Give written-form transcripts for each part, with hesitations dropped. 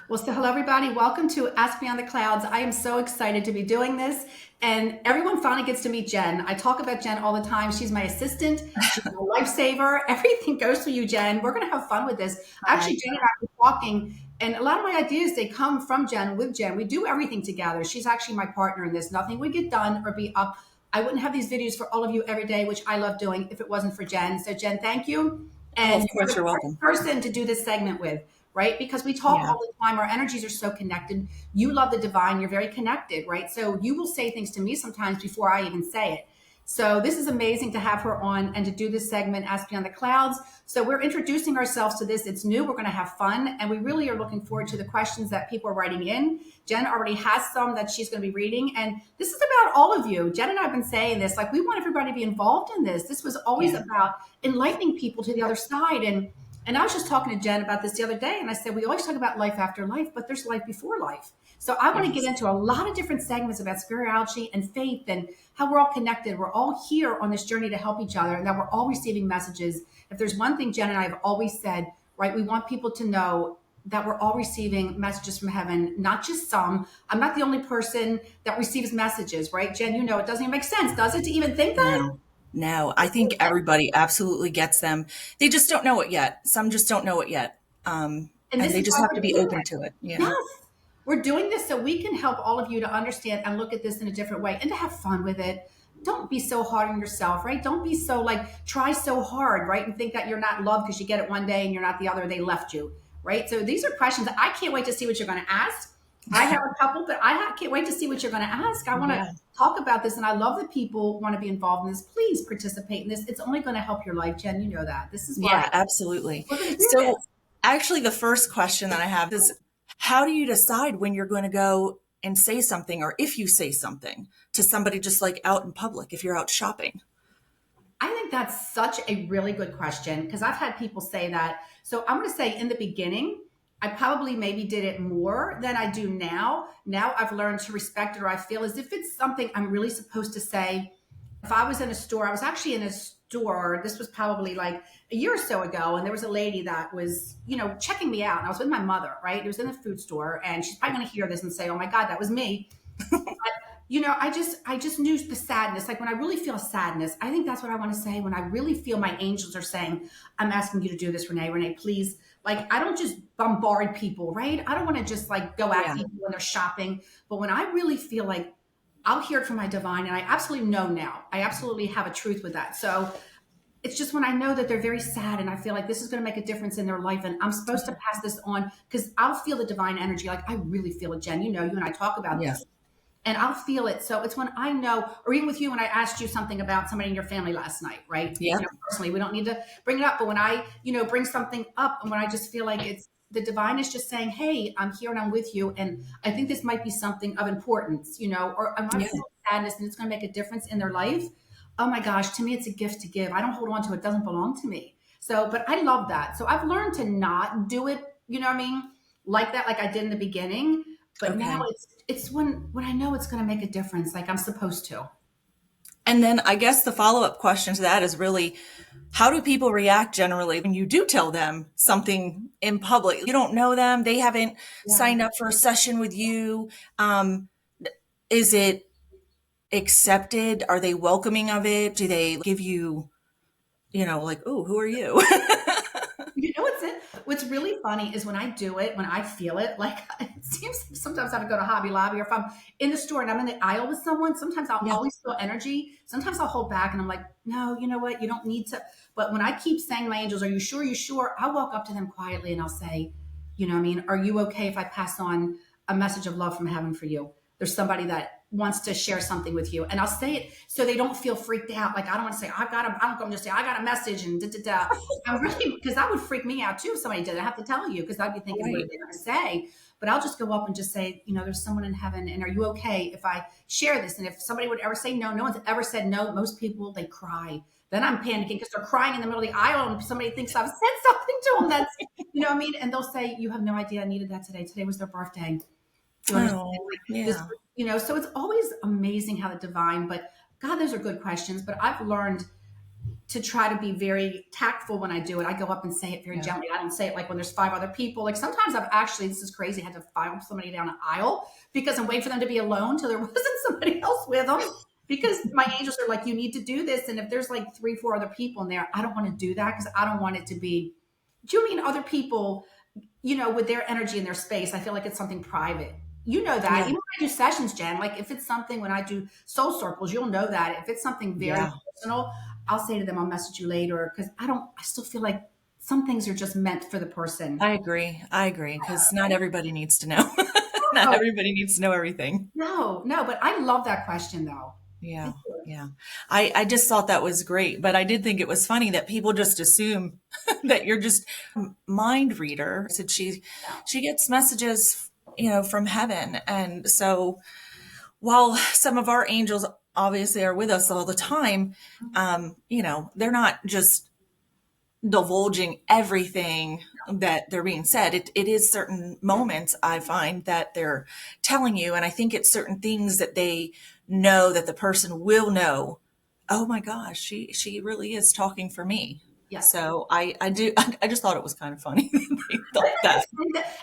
Well, so hello, everybody. Welcome to Ask Beyond the Clouds. I am so excited to be doing this. And everyone finally gets to meet Jen. I talk about Jen all the time. She's my assistant. She's my lifesaver. Everything goes through you, Jen. We're going to have fun with this. Hi. Actually, Jen and I were talking, and a lot of my ideas, they come from Jen, with Jen. We do everything together. She's actually my partner in this. Nothing would get done or be up. I wouldn't have these videos for all of you every day, which I love doing, if it wasn't for Jen. So, Jen, thank you. Oh, And of you're course, the you're first welcome. person to do this segment with, right? Because we talk Yeah. all the time. Our energies are so connected. You love the divine. You're very connected, right? So you will say things to me sometimes before I even say it. So this is amazing to have her on and to do this segment, Ask Beyond the Clouds. So we're introducing ourselves to this. It's new. We're going to have fun. And we really are looking forward to the questions that people are writing in. Jen already has some that she's going to be reading. And this is about all of you. Jen and I have been saying this, like, we want everybody to be involved in this. This was always Yeah. about enlightening people to the other side. And I was just talking to Jen about this the other day, and I said, we always talk about life after life, but there's life before life. So I want to get Yes. into a lot of different segments about spirituality and faith and how we're all connected. We're all here on this journey to help each other, and that we're all receiving messages. If there's one thing Jen and I have always said, right, we want people to know that we're all receiving messages from heaven, not just some. I'm not the only person that receives messages, right? Jen, you know, it doesn't even make sense, does it, to even think that? No. No. I think everybody absolutely gets them. They just don't know it yet. Some just don't know it yet. And And this they is just why have to we're be doing open it. to it. Yeah. Yes. We're doing this so we can help all of you to understand and look at this in a different way and to have fun with it. Don't be so hard on yourself, right? Don't be so like, try so hard, right? And think that you're not loved because you get it one day and you're not the other, they left you, right? So these are questions that I can't wait to see what you're going to ask. I have a couple, but can't wait to see what you're going to ask. I want to Yeah. talk about this, and I love that people want to be involved in this. Please participate in this. It's only going to help your life, Jen. You know that. This is why Yeah, absolutely. we're going to do So this. actually the first question that I have is how do you decide when you're going to go and say something or if you say something to somebody just like out in public, if you're out shopping? I think that's such a really good question because I've had people say that. So I'm going to say in the beginning, I probably maybe did it more than I do now. Now I've learned to respect it, or I feel as if it's something I'm really supposed to say. If I was in a store, I was actually in a store, this was probably like a year or so ago, and there was a lady that was, checking me out. And I was with my mother, right? It was in the food store, and she's probably going to hear this and say, oh my God, that was me. I just knew the sadness. Like when I really feel sadness, I think that's what I want to say. When I really feel my angels are saying, I'm asking you to do this, Renee. Renee, please. Like I don't just bombard people, right? I don't want to just like go at Yeah. people when they're shopping. But when I really feel like I'll hear it from my divine, and I absolutely know now. I absolutely have a truth with that. So it's just when I know that they're very sad and I feel like this is going to make a difference in their life and I'm supposed to pass this on because I'll feel the divine energy. Like I really feel it, Jen. You know, you and I talk about Yeah. this and I'll feel it. So it's when I know, or even with you, when I asked you something about somebody in your family last night, right? Yeah. Personally, we don't need to bring it up, but when I, bring something up and when I just feel like it's the divine is just saying, hey, I'm here and I'm with you. And I think this might be something of importance, or I might Yeah. feel sadness and it's going to make a difference in their life. Oh my gosh, to me, it's a gift to give. I don't hold on to it. It doesn't belong to me. So, but I love that. So I've learned to not do it, you know what I mean? Like that, like I did in the beginning. But now Okay. it's when I know it's going to make a difference, like I'm supposed to. And then I guess the follow-up question to that is really, how do people react generally when you do tell them something in public? You don't know them, they haven't Yeah. signed up for a session with you. Um, is it accepted? Are they welcoming of it? Do they give you, like, oh, who are you? You know what's really funny is when I do it, when I feel it, like it seems like sometimes I would go to Hobby Lobby or if I'm in the store and I'm in the aisle with someone, sometimes I'll Yeah. always feel energy. Sometimes I'll hold back and I'm like, no, you know what? You don't need to. But when I keep saying to my angels, are you sure? You sure? I'll walk up to them quietly and I'll say, are you okay if I pass on a message of love from heaven for you? There's somebody that wants to share something with you. And I'll say it so they don't feel freaked out. Like I don't want to say, I don't go just say, I got a message and da da da. I'm really, because that would freak me out too if somebody did. I have to tell you, because I'd be thinking, what are Right. they going to say? But I'll just go up and just say, there's someone in heaven. And are you okay if I share this? And if somebody would ever say no, no one's ever said no. Most people, they cry. Then I'm panicking because they're crying in the middle of the aisle and somebody thinks I've said something to them that's, you know what I mean? And they'll say, you have no idea I needed that today. Today was their birthday. Do you understand? Oh, Like this, yeah. so it's always amazing how the divine, but God, those are good questions. But I've learned to try to be very tactful when I do it. I go up and say it very Yeah. gently. I don't say it like when there's 5 other people. Like sometimes I've actually, this is crazy, had to follow somebody down an aisle because I'm waiting for them to be alone till there wasn't somebody else with them. Because my angels are like, you need to do this. And if there's like 3, 4 other people in there, I don't want to do that because I don't want it to be, do you mean other people, with their energy and their space? I feel like it's something private. You know that. Yeah. Even when I do sessions, Jen, like if it's something when I do soul circles, you'll know that. If it's something very Yeah. personal, I'll say to them, I'll message you later because I still feel like some things are just meant for the person. I agree. I agree. Because not everybody needs to know. Not Oh, everybody needs to know everything. no, no, but I love that question though. Yeah. Thank you. Yeah. I just thought that was great, but I did think it was funny that people just assume that you're just a mind reader. Said she gets messages, from heaven. And so while some of our angels obviously are with us all the time, they're not just divulging everything that they're being said. It is certain moments I find that they're telling you, and I think it's certain things that they know that the person will know. Oh my gosh, she really is talking for me. Yes. So I just thought it was kind of funny. They thought that.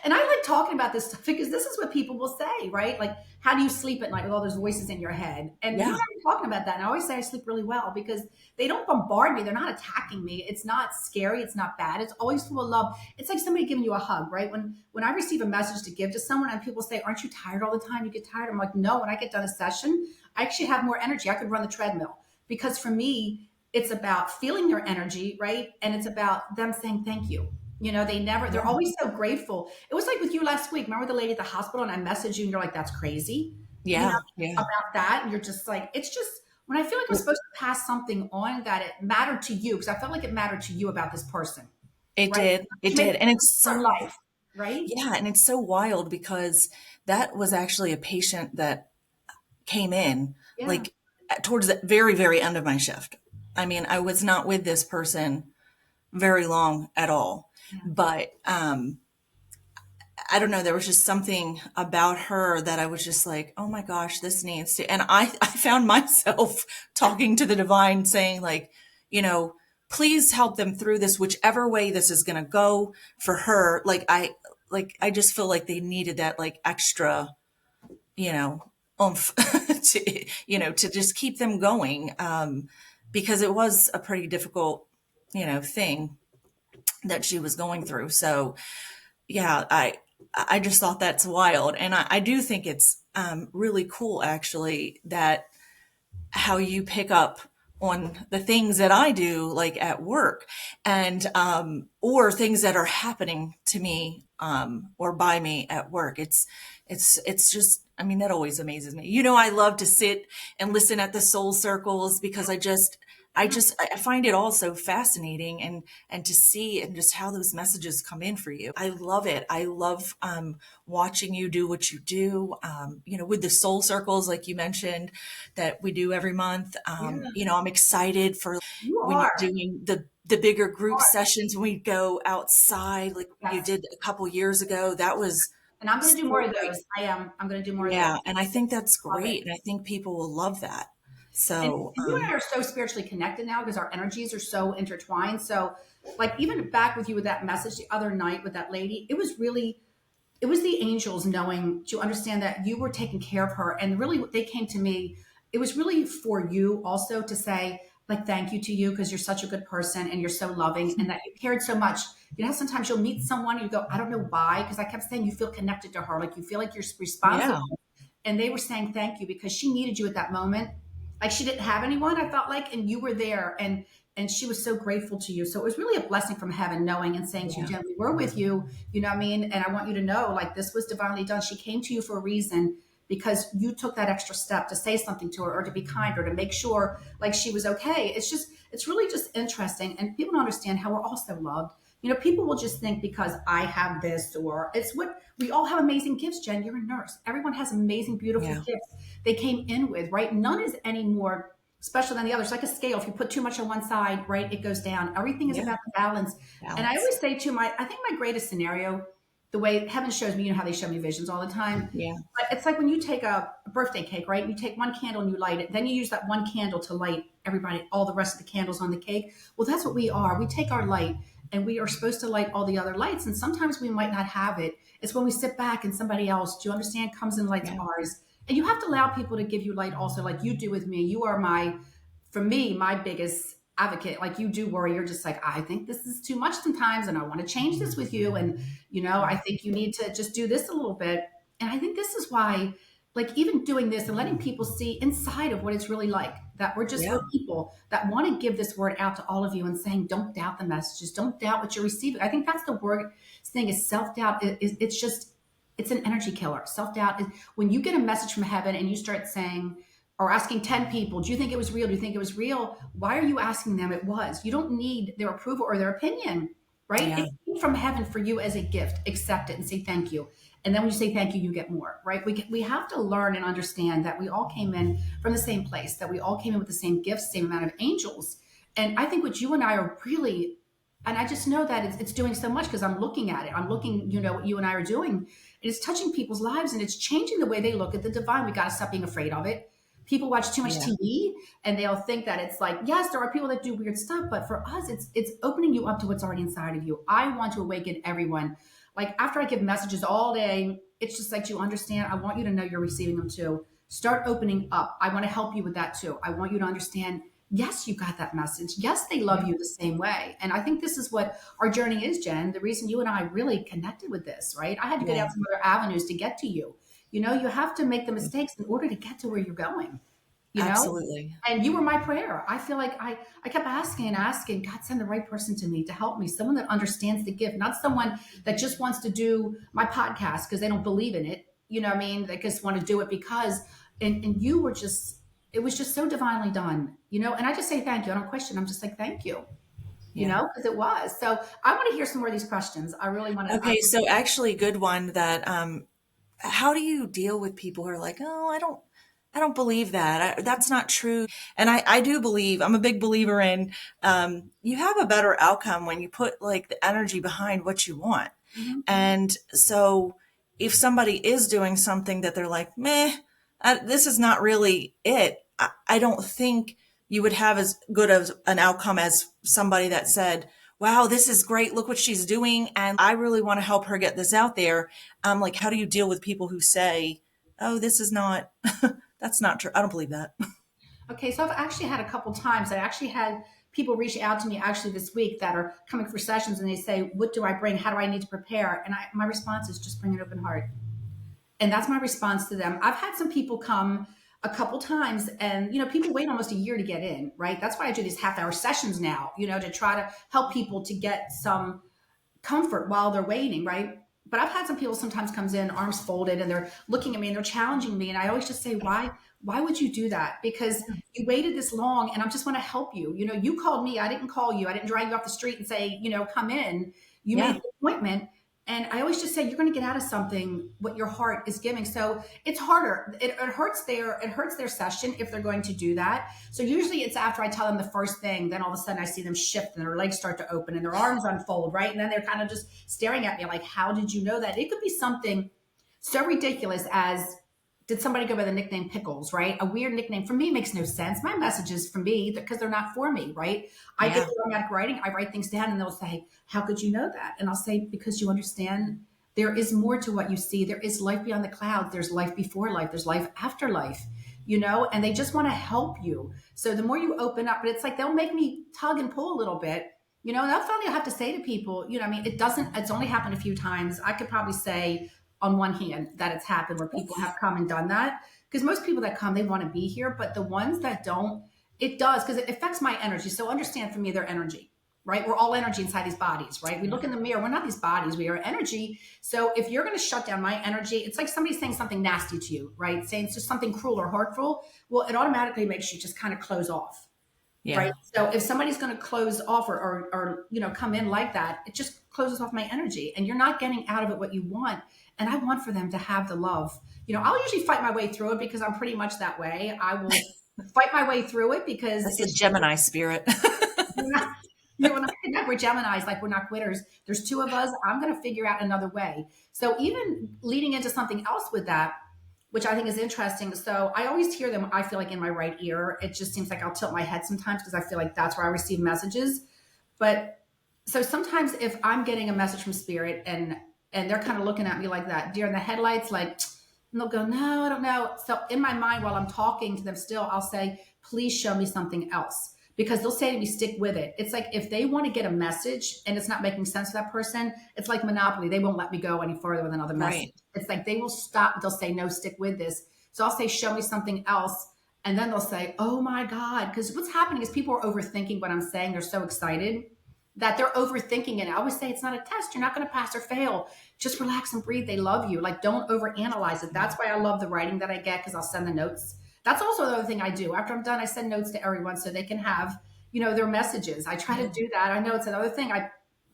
And I like talking about this stuff because this is what people will say, right? Like, how do you sleep at night with all those voices in your head? And you Yeah, and I were talking about that. And I always say I sleep really well because they don't bombard me. They're not attacking me. It's not scary. It's not bad. It's always full of love. It's like somebody giving you a hug, right? When I receive a message to give to someone and people say, aren't you tired all the time? You get tired. I'm like, no, when I get done a session, I actually have more energy. I could run the treadmill because for me, it's about feeling their energy, right? And it's about them saying thank you. They're yeah, always so grateful. It was like with you last week. Remember the lady at the hospital and I messaged you and you're like, that's crazy, you know, yeah, yeah. about that. And you're just like, it's just when I feel like I'm supposed to pass something on that it mattered to you, because I felt like it mattered to you about this person, It right? did, it She made did, and it's her so life, right? yeah, and it's so wild because that was actually a patient that came in Yeah. like towards the very, very end of my shift. I mean, I was not with this person very long at all, Yeah. but I don't know. There was just something about her that I was just like, oh my gosh, this needs to. And I found myself talking to the divine saying, like, please help them through this, whichever way this is going to go for her. I just feel like they needed that, like, extra, you know, oomph to just keep them going. Because it was a pretty difficult, thing that she was going through. So, yeah, I just thought that's wild, and I do think it's really cool actually that how you pick up on the things that I do like at work and or things that are happening to me or by me at work. It's just I mean that always amazes me. I love to sit and listen at the soul circles because I find it all so fascinating and to see and just how those messages come in for you. I love it. I love watching you do what you do. With the soul circles, like you mentioned, that we do every month. Yeah. I'm excited for You when you're are. doing the bigger group sessions when we go outside, like you Yes. did a couple years ago. That was And I'm going to do more so of great. those. I am. I'm going to do more of those. Yeah, and I think that's Love it. great, and I think people will love that. And So, you and I are so spiritually connected now because our energies are so intertwined. So, like, even back with you with that message the other night with that lady, it was the angels knowing to understand that you were taking care of her. And really, they came to me. It was really for you also to say, like, thank you to you because you're such a good person and you're so loving and that you cared so much. Sometimes you'll meet someone and you go, I don't know why, because I kept saying you feel connected to her, like you feel like you're responsible. yeah, And they were saying thank you because she needed you at that moment. Like she didn't have anyone, I felt like, and you were there, and she was so grateful to you. So it was really a blessing from heaven, knowing and saying to you, yeah, Jen, we were with you, you know what I mean? And I want you to know, like, this was divinely done. She came to you for a reason because you took that extra step to say something to her or to be kind or to make sure like she was okay. It's really just interesting. And people don't understand how we're all so loved. People will just think because I have this, or it's what we all have amazing gifts, Jen. You're a nurse. Everyone has amazing, beautiful yeah, gifts they came in with, right? None is any more special than the other. It's like a scale. If you put too much on one side, right, it goes down. Everything is yeah. about the balance. And I Balance. always say I think my greatest scenario, the way heaven shows me, you know how they show me visions all the time. Yeah. But it's like when you take a birthday cake, right? You take one candle and you light it. Then you use that one candle to light everybody, all the rest of the candles on the cake. Well, that's what we are. We take our light and we are supposed to light all the other lights. And sometimes we might not have it. It's when we sit back and somebody else, do you understand, comes and lights Yeah. ours. And you have to allow people to give you light also, like you do with me. You are for me, my biggest advocate. Like you do worry. You're just like, I think this is too much sometimes and I want to change this with you. And, I think you need to just do this a little bit. And I think this is why, like, even doing this and letting people see inside of what it's really like, that we're people that want to give this word out to all of you and saying, don't doubt the messages, don't doubt what you're receiving. I think that's the word thing is self-doubt. It's an energy killer. Self-doubt is when you get a message from heaven and you start saying, or asking 10 people, do you think it was real? Do you think it was real? Why are you asking them? It was. You don't need their approval or their opinion, right? Yeah. It came from heaven for you as a gift. Accept it and say thank you. And then when you say thank you, you get more, right? We have to learn and understand that we all came in from the same place, that we all came in with the same gifts, same amount of angels. And I think what you and I are really, and I just know that it's doing so much because I'm looking at it. I'm looking, what you and I are doing. And it's touching people's lives and it's changing the way they look at the divine. We got to stop being afraid of it. People watch too much TV and they'll think that it's like, yes, there are people that do weird stuff, but for us, it's opening you up to what's already inside of you. I want to awaken everyone. Like after I give messages all day, it's just like, you understand, I want you to know you're receiving them too. Start opening up. I want to help you with that too. I want you to understand, yes, you got that message. Yes, they love you the same way. And I think this is what our journey is, Jen. The reason you and I really connected with this, right? I had to go down some other avenues to get to you. You have to make the mistakes in order to get to where you're going, Absolutely. And you were my prayer. I feel like I kept asking and asking, God, send the right person to me to help me, someone that understands the gift, not someone that just wants to do my podcast because they don't believe in it. You know what I mean? They just want to do it because, and you were just, it was just so divinely done, and I just say thank you. I don't question. I'm just like, thank you, because it was. So I want to hear some more of ththese questions. I really want to. Okay. So actually good one that, how do you deal with people who are like, oh, I don't believe that. That's not true. And I do believe, I'm a big believer in, you have a better outcome when you put like the energy behind what you want. Mhm. And so if somebody is doing something that they're like, meh, this is not really it. I don't think you would have as good of an outcome as somebody that said, wow, this is great. Look what she's doing. And I really want to help her get this out there. Like, how do you deal with people who say, oh, this is not, that's not true. I don't believe that. Okay, so I've actually had a couple times. I actually had people reach out to me actually this week that are coming for sessions, and they say, "What do I bring? How do I need to prepare?" And my response is just bring an open heart, and that's my response to them. I've had some people come a couple times, and people wait almost a year to get in, right? That's why I do these half-hour sessions now, to try to help people to get some comfort while they're waiting, right? But I've had some people sometimes comes in, arms folded, and they're looking at me and they're challenging me. And I always just say, why would you do that? Because you waited this long and I just want to help you. You called me. I didn't call you. I didn't drag you off the street and say, come in. You made the appointment. And I always just say, you're going to get out of something what your heart is giving. So it's harder. It hurts their session if they're going to do that. So usually it's after I tell them the first thing, then all of a sudden I see them shift and their legs start to open and their arms unfold, right? And then they're kind of just staring at me like, how did you know that? It could be something so ridiculous as, did somebody go by the nickname Pickles, right? A weird nickname for me makes no sense. My messages for me, because they're not for me, right? I get the automatic writing, I write things down and they'll say, how could you know that? And I'll say, because you understand there is more to what you see. There is life beyond the clouds. There's life before life. There's life after life, and they just want to help you. So the more you open up, but it's like, they'll make me tug and pull a little bit, and that's something I have to say to people, it's only happened a few times. I could probably say on one hand that it's happened where people have come and done that, because most people that come, they want to be here, but the ones that don't, it does, because it affects my energy. So understand, for me, they're energy, right? We're all energy inside these bodies, right? We look in the mirror, we're not these bodies, we are energy. So if you're going to shut down my energy, it's like somebody saying something nasty to you, right? Saying it's just something cruel or hurtful. Well, it automatically makes you just kind of close off. Yeah. Right. So if somebody's going to close off or come in like that, it just closes off my energy, and you're not getting out of it what you want. And I want for them to have the love. I'll usually fight my way through it because I'm pretty much that way. I will fight my way through it because That's a Gemini spirit. When I connect, we're Geminis, like we're not quitters. There's two of us. I'm going to figure out another way. So even leading into something else with that, which I think is interesting. So I always hear them, I feel like in my right ear. It just seems like I'll tilt my head sometimes because I feel like that's where I receive messages. But so sometimes if I'm getting a message from spirit and they're kind of looking at me like that, deer in the headlights, like, and they'll go, no, I don't know. So in my mind, while I'm talking to them still, I'll say, please show me something else. Because they'll say to me, stick with it. It's like if they want to get a message and it's not making sense to that person, it's like Monopoly. They won't let me go any further with another message. Right. It's like they will stop. They'll say, no, stick with this. So I'll say, show me something else. And then they'll say, oh my God. Because what's happening is people are overthinking what I'm saying. They're so excited that they're overthinking it. I always say it's not a test. You're not going to pass or fail. Just relax and breathe. They love you. Like, don't overanalyze it. That's why I love the writing that I get because I'll send the notes. That's also the other thing I do. After I'm done, I send notes to everyone so they can have, their messages. I try to do that. I know it's another thing.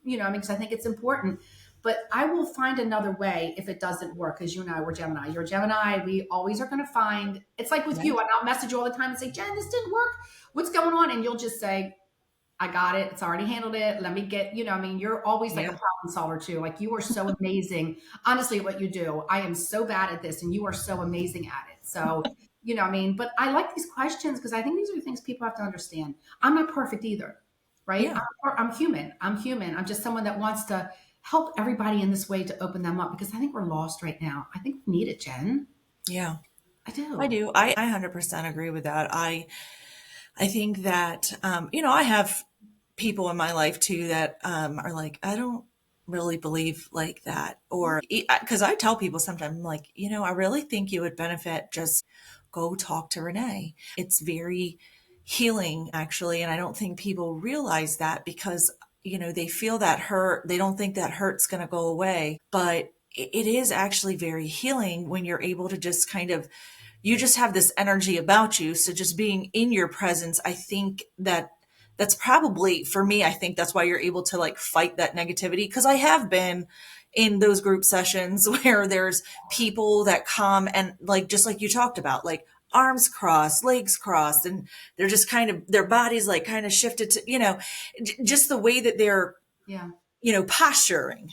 Because I think it's important. But I will find another way if it doesn't work. Because you and I, we're Gemini. You're Gemini. We always are going to find. It's like with you. I'll message you all the time and say, Jen, this didn't work. What's going on? And you'll just say, I got it. It's already handled it. Let me get, you're always like a problem solver too. Like you are so amazing, honestly, at what you do. I am so bad at this and you are so amazing at it. So, but I like these questions because I think these are the things people have to understand. I'm not perfect either, right? Yeah. I'm human. I'm human. I'm just someone that wants to help everybody in this way to open them up because I think we're lost right now. I think we need it, Jen. Yeah. I do. I do. I 100% agree with that. I think that, I have people in my life too that are like, I don't really believe like that. Or because I tell people sometimes, I'm like, I really think you would benefit just go talk to Renee. It's very healing, actually. And I don't think people realize that because, they feel that hurt. They don't think that hurt's going to go away. But it is actually very healing when you're able to just kind of you just have this energy about you. So just being in your presence, I think that's probably for me, I think that's why you're able to like fight that negativity. Cause I have been in those group sessions where there's people that come and like, just like you talked about, like arms crossed, legs crossed, and they're just kind of, their bodies like kind of shifted to, just the way that they're, Yeah. Posturing.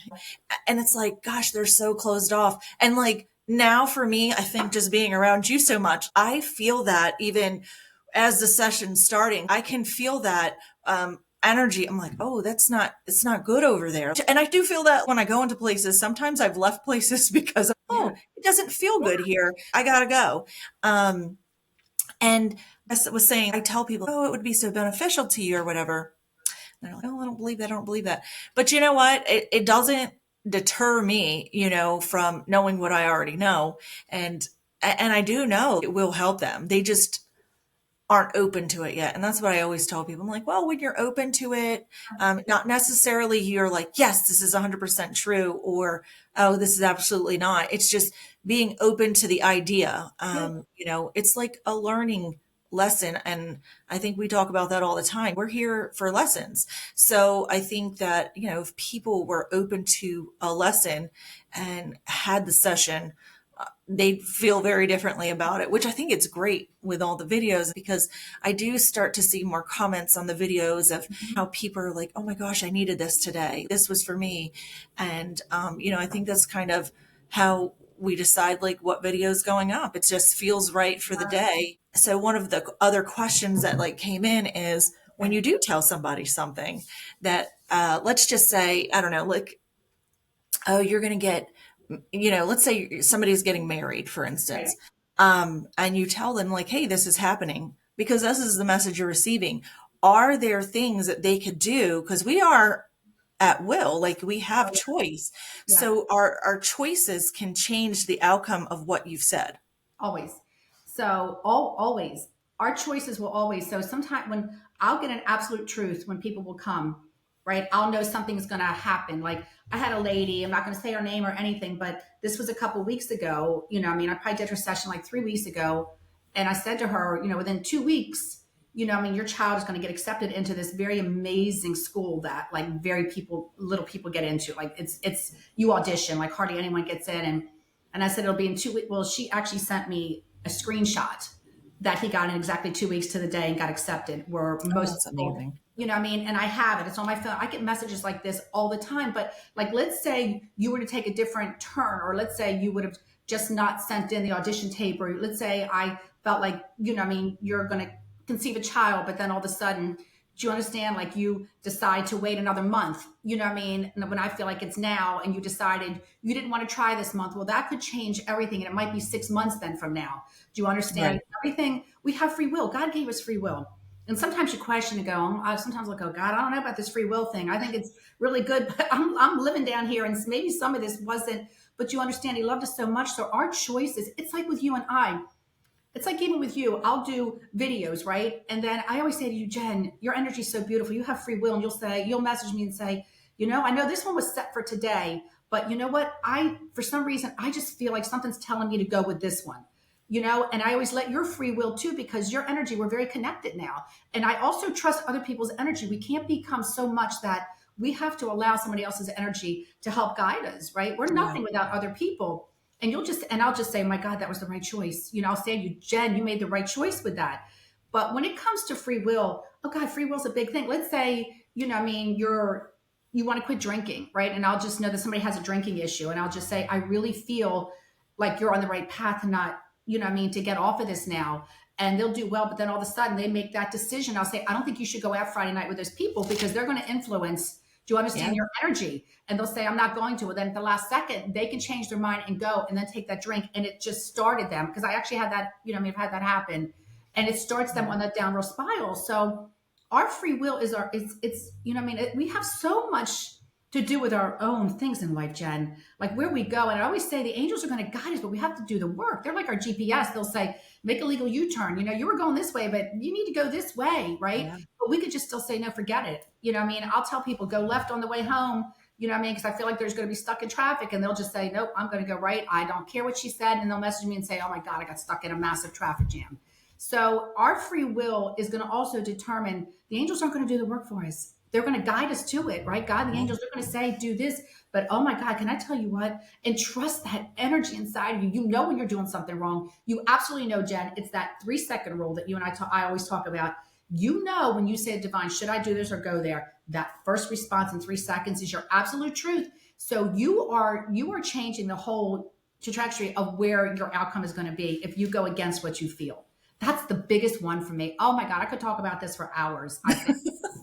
And it's like, gosh, they're so closed off. And like now for me, I think just being around you so much, I feel that even as the session's starting, I can feel that energy. I'm like, oh, it's not good over there. And I do feel that when I go into places, sometimes I've left places because, oh, it doesn't feel good here. I gotta go. And I was saying, I tell people, oh, it would be so beneficial to you or whatever. They're like, oh, I don't believe that. I don't believe that. But you know what? It doesn't deter me, from knowing what I already know. And I do know it will help them. They just aren't open to it yet. And that's what I always tell people. I'm like, well, when you're open to it, not necessarily you're like, yes, this is 100% true, or, oh, this is absolutely not. It's just being open to the idea. It's like a learning lesson. And I think we talk about that all the time. We're here for lessons. So I think that, if people were open to a lesson and had the session, they'd feel very differently about it, which I think it's great with all the videos because I do start to see more comments on the videos of how people are like, oh my gosh, I needed this today. This was for me. And, I think that's kind of how we decide like what video is going up. It just feels right for the day. So one of the other questions that like came in is when you do tell somebody something that, let's just say, I don't know, like, oh, you're going to get, let's say somebody's getting married, for instance, and you tell them like, hey, this is happening because this is the message you're receiving. Are there things that they could do? Because we are at will, like we have choice. Yeah. So our choices can change the outcome of what you've said. Always. So always our choices will always. So sometimes when I'll get an absolute truth when people will come, right? I'll know something's going to happen. Like I had a lady, I'm not going to say her name or anything, but this was a couple weeks ago. I probably did her session like 3 weeks ago. And I said to her, within 2 weeks, your child is going to get accepted into this very amazing school that like little people get into. Like it's you audition, like hardly anyone gets in. And I said, it'll be in 2 weeks. Well, she actually sent me a screenshot that he got in exactly 2 weeks to the day and got accepted. Where most That's people, amazing. You know what I mean? And I have it. It's on my phone. I get messages like this all the time. But like, let's say you were to take a different turn, or let's say you would have just not sent in the audition tape, or let's say I felt like, you know what I mean, you're going to conceive a child, but then all of a sudden, do you understand? Like you decide to wait another month, you know what I mean? And when I feel like it's now and you decided you didn't want to try this month, well, that could change everything. And it might be 6 months then from now. Do you understand? Right. Everything, we have free will. God gave us free will. And sometimes you question and go, sometimes I'll go, God, I don't know about this free will thing. I think it's really good, but I'm living down here and maybe some of this wasn't, but you understand he loved us so much. So our choices, it's like with you and I, it's like even with you, I'll do videos, right? And then I always say to you, Jen, your energy is so beautiful. You have free will. And you'll message me and say, I know this one was set for today, but you know what? For some reason, I just feel like something's telling me to go with this one, and I always let your free will too, because your energy, we're very connected now. And I also trust other people's energy. We can't become so much that we have to allow somebody else's energy to help guide us, right? We're Yeah. nothing without other people. And I'll just say, my God, that was the right choice. I'll say to you, Jen, you made the right choice with that. But when it comes to free will, oh God, free will's a big thing. Let's say, you want to quit drinking, right? And I'll just know that somebody has a drinking issue. And I'll just say, I really feel like you're on the right path and not, to get off of this now. And they'll do well. But then all of a sudden they make that decision. I'll say, I don't think you should go out Friday night with those people because they're going to influence. Do you Yeah. understand your energy? And they'll say, I'm not going to. And then at the last second, they can change their mind and go and then take that drink. And it just started them. Because I actually had that, I've had that happen. And it starts them on that downward spiral. So our free will is we have so much to do with our own things in life, Jen, like where we go. And I always say the angels are going to guide us, but we have to do the work. They're like our GPS. They'll say, make a legal U-turn. You were going this way, but you need to go this way, right? Yeah. But we could just still say, no, forget it. I'll tell people go left on the way home, because I feel like there's going to be stuck in traffic, and they'll just say, nope, I'm going to go right. I don't care what she said. And they'll message me and say, oh my God, I got stuck in a massive traffic jam. So our free will is going to also determine the angels aren't going to do the work for us. They're going to guide us to it, right? God, the Yeah. angels are going to say, do this. But oh my God, can I tell you what? And trust that energy inside of you. You know when you're doing something wrong. You absolutely know, Jen. It's that 3-second rule that you and I always talk about. When you say, divine, should I do this or go there? That first response in 3 seconds is your absolute truth. So you are changing the whole trajectory of where your outcome is going to be if you go against what you feel. That's the biggest one for me. Oh my God, I could talk about this for hours. I think.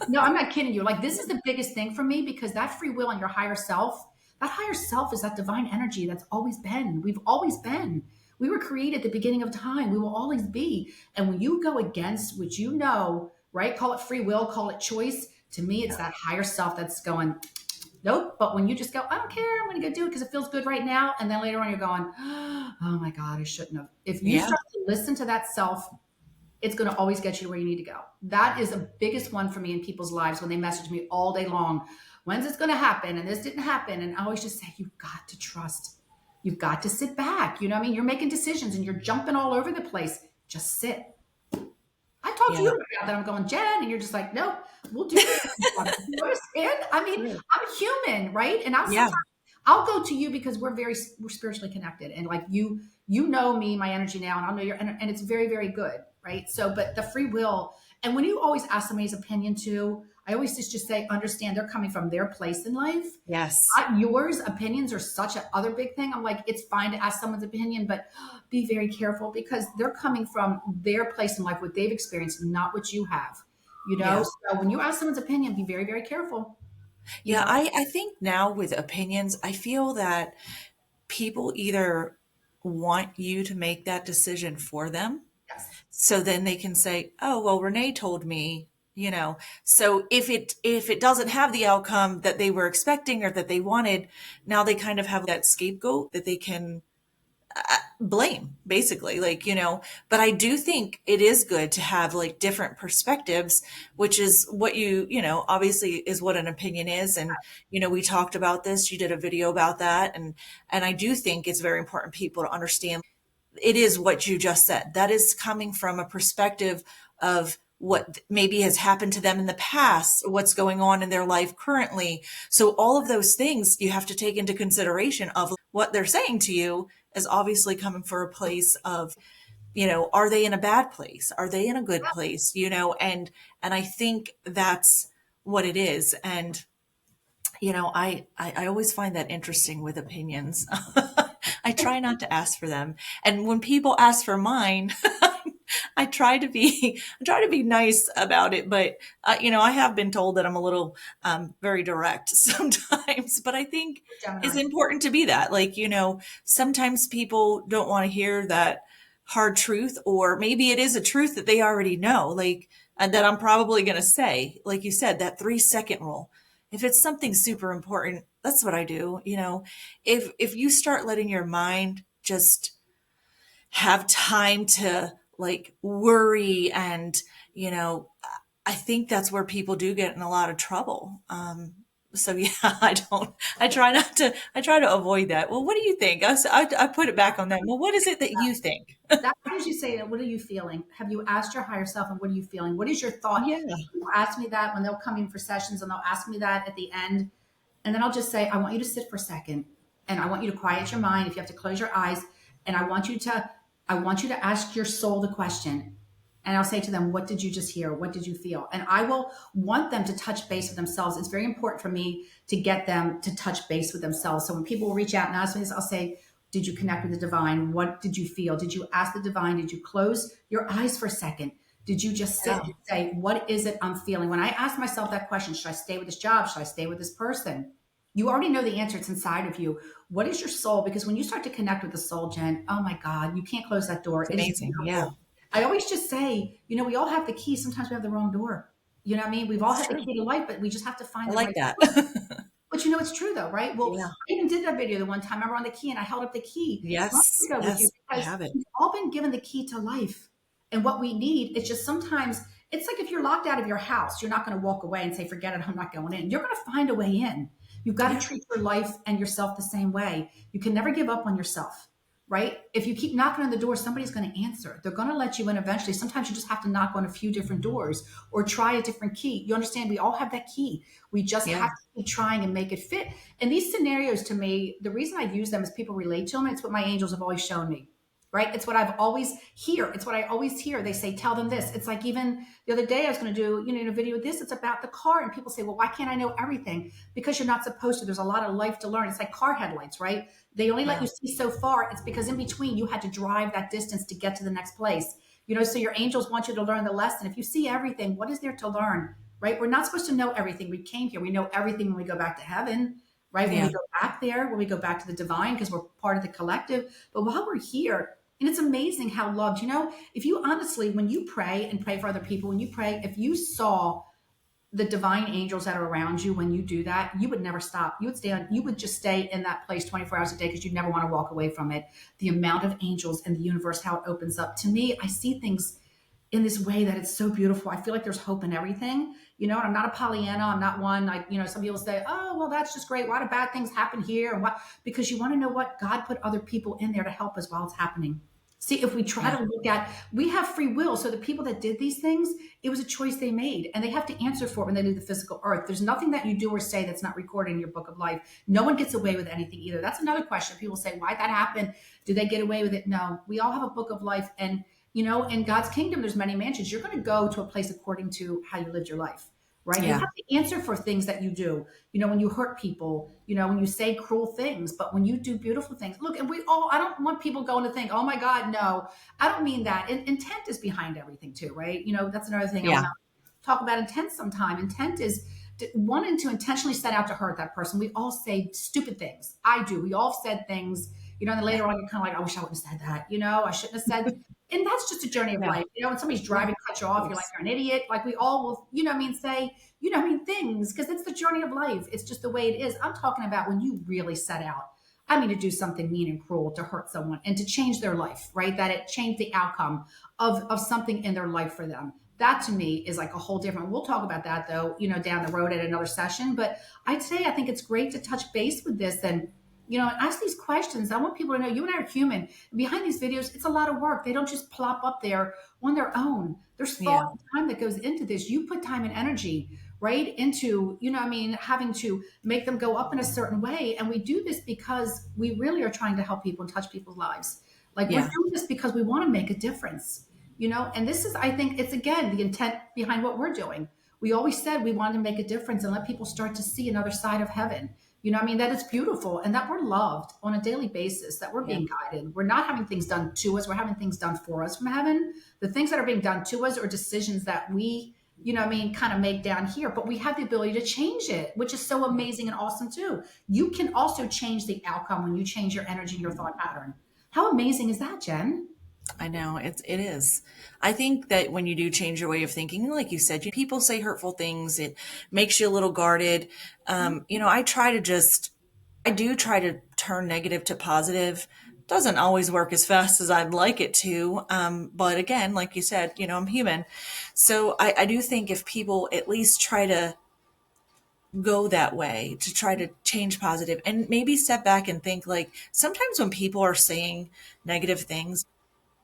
No, I'm not kidding you. Like, this is the biggest thing for me, because that free will and your higher self, that higher self is that divine energy that's always been. We've always been. We were created at the beginning of time. We will always be. And when you go against what right? Call it free will, call it choice. To me, it's that higher self that's going, nope. But when you just go, I don't care, I'm going to go do it because it feels good right now. And then later on, you're going, oh my God, I shouldn't have. If you Yeah. start to listen to that self, it's going to always get you to where you need to go. That is the biggest one for me in people's lives when they message me all day long. When's this going to happen? And this didn't happen. And I always just say, you've got to trust. You've got to sit back. You know what I mean? You're making decisions and you're jumping all over the place. Just sit. I talked to Yeah. you about that. I'm going, Jen, and you're just like, nope, we'll do this. You understand? I mean, Sure. I'm human, right? And Yeah. I'll go to you because we're spiritually connected, and like you know me, my energy now, and I'll know your, and it's very, very good, right? So, but the free will, and when you always ask somebody's opinion too, I always just say, understand they're coming from their place in life. Yes. Not yours. Opinions are such a other big thing. I'm like, it's fine to ask someone's opinion, but be very careful because they're coming from their place in life, what they've experienced, not what you have. Yeah. So when you ask someone's opinion, be very, very careful. You Yeah. know, I think now with opinions, I feel that people either want you to make that decision for them. yes. So then they can say, oh, well, Renee told me, so if it doesn't have the outcome that they were expecting or that they wanted, now they kind of have that scapegoat that they can blame, basically, but I do think it is good to have like different perspectives, which is what obviously is what an opinion is. And we talked about this, you did a video about that, and I do think it's very important people to understand it is what you just said. That is coming from a perspective of what maybe has happened to them in the past, what's going on in their life currently. So all of those things you have to take into consideration of what they're saying to you is obviously coming from a place of, are they in a bad place? Are they in a good place? And I think that's what it is. And I always find that interesting with opinions. I try not to ask for them. And when people ask for mine, I try to be nice about it, but I have been told that I'm a little very direct sometimes, but I think it's Gemini. important to be that. Like, sometimes people don't want to hear that hard truth, or maybe it is a truth that they already know, like, and that I'm probably going to say, like you said, that 3-second rule. If it's something super important, that's what I do. If you start letting your mind just have time to like worry, and you know I think that's where people do get in a lot of trouble. So yeah, I try to avoid that. Well, what do you think? I put it back on them. Well, what is it that you think? That I usually say that. What are you feeling? Have you asked your higher self, and what are you feeling? What is your thought? Yeah, People ask me that when they'll come in for sessions, and they'll ask me that at the end, and then I'll just say, I want you to sit for a second, and I want you to quiet your mind. If you have to close your eyes, and I want you to ask your soul the question. And I'll say to them, what did you just hear? What did you feel? And I will want them to touch base with themselves. It's very important for me to get them to touch base with themselves. So when people reach out and ask me this, I'll say, did you connect with the divine? What did you feel? Did you ask the divine? Did you close your eyes for a second? Did you just sit yeah, and say, what is it I'm feeling? When I ask myself that question, should I stay with this job? Should I stay with this person? You already know the answer. It's inside of you. What is your soul? Because when you start to connect with the soul, Jen, oh my God, you can't close that door. it's It is amazing. Yeah, beautiful. I always just say, we all have the key. Sometimes we have the wrong door. You know what I mean? We've all it's had the true. key to life, but we just have to I find the like right that. door. But it's true though, right? Well, Yeah. I even did that video the one time. I remember on the key and I held up the key. So I'm Yes. going to go with you Yes. I because have it. we've all been given the key to life. And what we need, it's just sometimes, it's like if you're locked out of your house, you're not going to walk away and say, forget it, I'm not going in. You're going to find a way in. You've got to Yeah. treat your life and yourself the same way. You can never give up on yourself, right? If you keep knocking on the door, somebody's going to answer. They're going to let you in eventually. Sometimes you just have to knock on a few different doors or try a different key. You understand? We all have that key. We just Yeah. have to keep trying and make it fit. And these scenarios, to me, the reason I use them is people relate to them. It's what my angels have always shown me, right? It's what I've always hear. It's what I always hear. They say, tell them this. It's like even the other day I was going to do, in a video with this, it's about the car. And people say, well, why can't I know everything? Because you're not supposed to. There's a lot of life to learn. It's like car headlights, right? They only let Yeah. you see so far. It's because in between you had to drive that distance to get to the next place. So your angels want you to learn the lesson. If you see everything, what is there to learn? Right? We're not supposed to know everything. We came here. We know everything when we go back to heaven, right? When we Yeah. go back there, when we go back to the divine, because we're part of the collective. But while we're here, and it's amazing how loved, if you honestly, when you pray and pray for other people, when you pray, if you saw the divine angels that are around you, when you do that, you would never stop. You would just stay in that place 24 hours a day because you'd never want to walk away from it. The amount of angels in the universe, how it opens up. To me, I see things in this way that it's so beautiful. I feel like there's hope in everything, and I'm not a Pollyanna. I'm not one like, some people say, oh, well, that's just great. Why do bad things happen here? And what? Because you want to know what? God put other people in there to help us while it's happening. See, if we try Yeah. to look at, we have free will. So the people that did these things, it was a choice they made, and they have to answer for it when they leave the physical earth. There's nothing that you do or say that's not recorded in your book of life. No one gets away with anything either. That's another question. People say, why'd that happen? Do they get away with it? No, we all have a book of life. And, in God's kingdom, there's many mansions. You're going to go to a place according to how you lived your life, right? You Yeah. have to answer for things that you do, when you hurt people, when you say cruel things, but when you do beautiful things. Look, and I don't want people going to think, oh my God, no, I don't mean that. Intent is behind everything too, right? That's another thing I want Yeah. to talk about intent sometime. Intent is wanting to intentionally set out to hurt that person. We all say stupid things. I do. We all said things, and then later on you're kind of like, I wish I wouldn't have said that. I shouldn't have said. And that's just a journey of Yeah. life. When somebody's Yeah. driving, cut you off, Of you're like, course. you're an idiot. Like we all will, say, things, because it's the journey of life. It's just the way it is. I'm talking about when you really set out, to do something mean and cruel to hurt someone and to change their life, right? That it changed the outcome of something in their life for them. That to me is like a whole different, we'll talk about that though, down the road at another session. But I'd say, I think it's great to touch base with this and, ask these questions. I want people to know you and I are human. Behind these videos, it's a lot of work. They don't just plop up there on their own. There's thought Yeah. and time that goes into this. You put time and energy right into, having to make them go up in a certain way. And we do this because we really are trying to help people and touch people's lives. Like we're Yeah. doing this because we want to make a difference, and this is, I think it's again, the intent behind what we're doing. We always said we wanted to make a difference and let people start to see another side of heaven. That it's beautiful and that we're loved on a daily basis, that we're Yeah. being guided. We're not having things done to us. We're having things done for us from heaven. The things that are being done to us are decisions that we, kind of make down here, but we have the ability to change it, which is so amazing and awesome too. You can also change the outcome when you change your energy and your thought pattern. How amazing is that, Jen? I know it is. I think that when you do change your way of thinking, like you said, people say hurtful things. It makes you a little guarded. I try to I do try to turn negative to positive. Doesn't always work as fast as I'd like it to. But again, like you said, I'm human. So I do think if people at least try to go that way, to try to change positive and maybe step back and think, like, sometimes when people are saying negative things,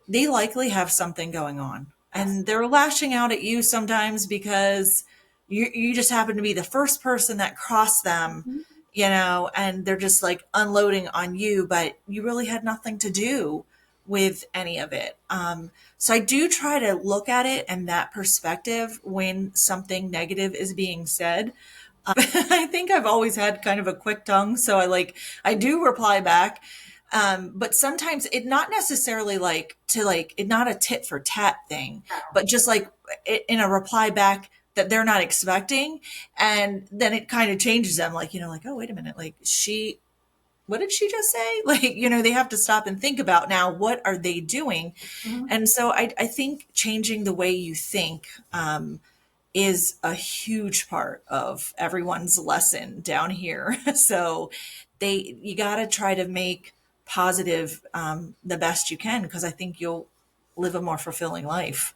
they likely have something going on and they're lashing out at you sometimes because you just happen to be the first person that crossed them, Absolutely. and they're just like unloading on you, but you really had nothing to do with any of it. So I do try to look at it in that perspective when something negative is being said. I think I've always had kind of a quick tongue, so I do reply back. But sometimes it not necessarily like to like it not a tit for tat thing, but just like in a reply back that they're not expecting, and then it kind of changes them. Like like, oh, wait a minute, like what did she just say? Like they have to stop and think about, now what are they doing? Mhm. And so I think changing the way you think is a huge part of everyone's lesson down here. So you got to try to make positive the best you can, because I think you'll live a more fulfilling life.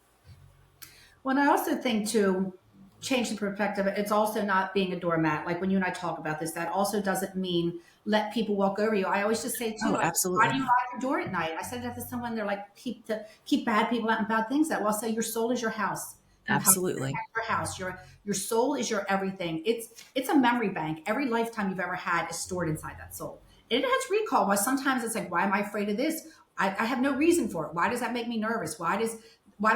Well, and I also think to change the perspective, it's also not being a doormat. Like when you and I talk about this, that also doesn't mean let people walk over you. I always just say too, Oh, like, why absolutely do you not. lock your door at night? I said that to someone. They're like, keep bad people out and bad things out. Well, I'll say your soul is your house. You have to Absolutely. protect your house. Your soul is your everything. It's a memory bank. Every lifetime you've ever had is stored inside that soul. And it has recall. Why sometimes it's like, why am I afraid of this? I have no reason for it. Why does that make me nervous? Why do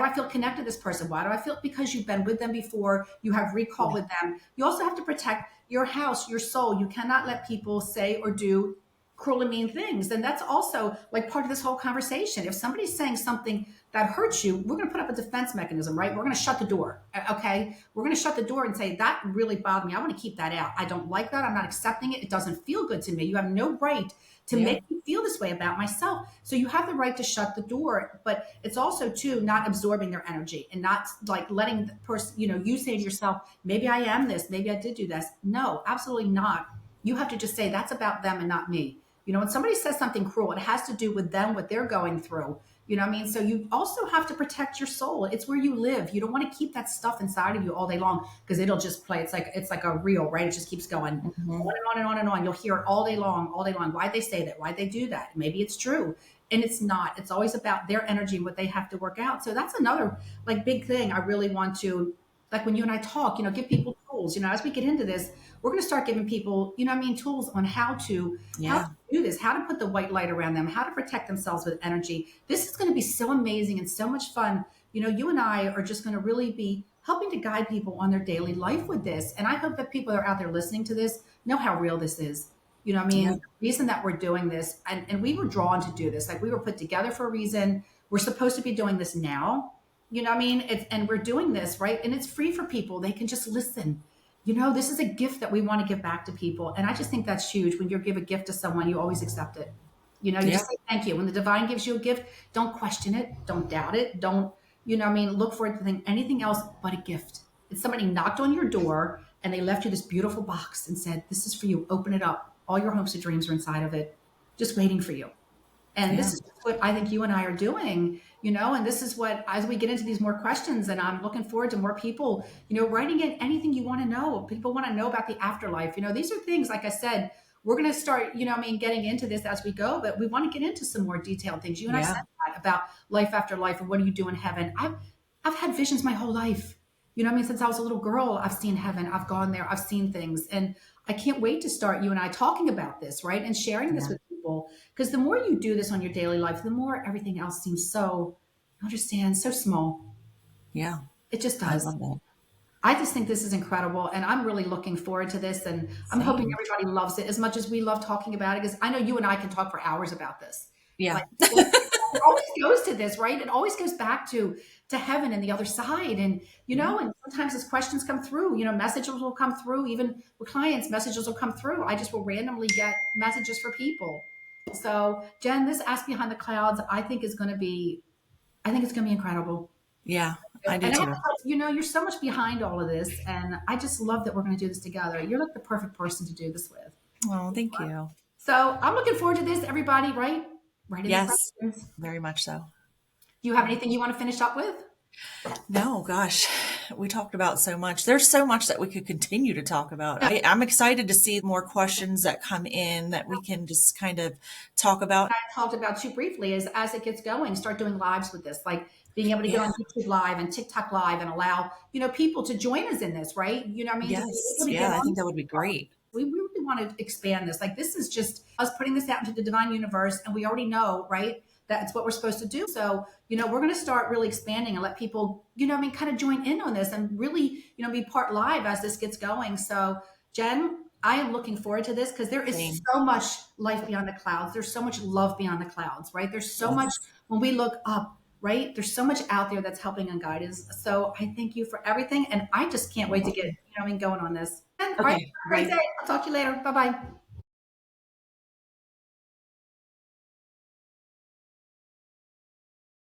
I feel connected to this person? Why do I feel? Because you've been with them before. You have recall Yeah. with them. You also have to protect your house, your soul. You cannot let people say or do cruel and mean things. And that's also like part of this whole conversation. If somebody's saying something that hurts you, we're going to put up a defense mechanism, right? We're going to shut the door. Okay. We're going to shut the door and say, that really bothered me. I want to keep that out. I don't like that. I'm not accepting it. It doesn't feel good to me. You have no right to Yeah. make me feel this way about myself. So you have the right to shut the door, but it's also too not absorbing their energy and not like letting the person, you say to yourself, maybe I am this, maybe I did do this. No, absolutely not. You have to just say that's about them and not me. When somebody says something cruel, it has to do with them, what they're going through. You know what I mean? So you also have to protect your soul. It's where you live. You don't want to keep that stuff inside of you all day long because it'll just play. It's like a reel, right? It just keeps going Mhm. on and on and on and on. You'll hear it all day long, all day long. Why'd they say that? Why'd they do that? Maybe it's true. And it's not. It's always about their energy and what they have to work out. So that's another like big thing I really want to, like when you and I talk, give people tools. As we get into this, we're going to start giving people, tools on how to Yeah. do this, how to put the white light around them, how to protect themselves with energy. This is going to be so amazing and so much fun. You and I are just going to really be helping to guide people on their daily life with this. And I hope that people that are out there listening to this know how real this is. You know what I mean? Yeah. The reason that we're doing this, and we were drawn to do this, like we were put together for a reason. We're supposed to be doing this now. You know what I mean? And we're doing this, right? And it's free for people. They can just listen. This is a gift that we want to give back to people. And I just think that's huge. When you give a gift to someone, you always accept it. You Yeah. just say thank you. When the divine gives you a gift, don't question it, don't doubt it, don't, look for it to think anything else but a gift. It's somebody knocked on your door and they left you this beautiful box and said, this is for you. Open it up. All your hopes and dreams are inside of it, just waiting for you. And Yeah. this is what I think you and I are doing, and this is what, as we get into these more questions, and I'm looking forward to more people, writing in anything you want to know. People want to know about the afterlife. These are things, like I said, we're going to start, getting into this as we go, but we want to get into some more detailed things. You and I said Yeah. that about life after life and what do you do in heaven? I've had visions my whole life. Since I was a little girl, I've seen heaven. I've gone there. I've seen things. And I can't wait to start you and I talking about this, right? And sharing this Yeah. with people. Because the more you do this on your daily life, the more everything else seems so, understand, so small. Yeah. It just I does. love that. I just think this is incredible, and I'm really looking forward to this. And I'm hoping Same. everybody loves it as much as we love talking about it. Because I know you and I can talk for hours about this. Yeah. Like it always goes to this, right? It always goes back to heaven and the other side, and Yeah. and sometimes as questions come through, messages will come through. Even with clients, messages will come through. I just will randomly get messages for people. So, Jen, this Ask Behind the Clouds, I think is going to be, I think it's going to be incredible. Yeah. I do And too. you're so much behind all of this, and I just love that we're going to do this together. You're like the perfect person to do this with. Oh, thank you. So I'm looking forward to this. Everybody, write in the Yes, questions. very much so. Do you have anything you want to finish up with? No, gosh, we talked about so much. There's so much that we could continue to talk about. I'm excited to see more questions that come in that we can just kind of talk about. I talked about too briefly is as it gets going, start doing lives with this, like being able to get Yeah. on YouTube Live and TikTok Live and allow people to join us in this, right? You know what I mean? To be Yes. able to get Yeah, I on. think that would be great. We really want to expand this. Like this is just us putting this out into the divine universe, and we already know, right? That's what we're supposed to do. So, we're going to start really expanding and let people, kind of join in on this and really, be part live as this gets going. So, Jen, I am looking forward to this because there is Same. so much life beyond the clouds. There's so much love beyond the clouds, right? There's so much Yes. when we look up, right? There's so much out there that's helping and guide us. So I thank you for everything. And I just can't You're wait to get, welcome. going on this. And all right, have Okay. a great Bye. day. I'll talk to you later. Bye bye.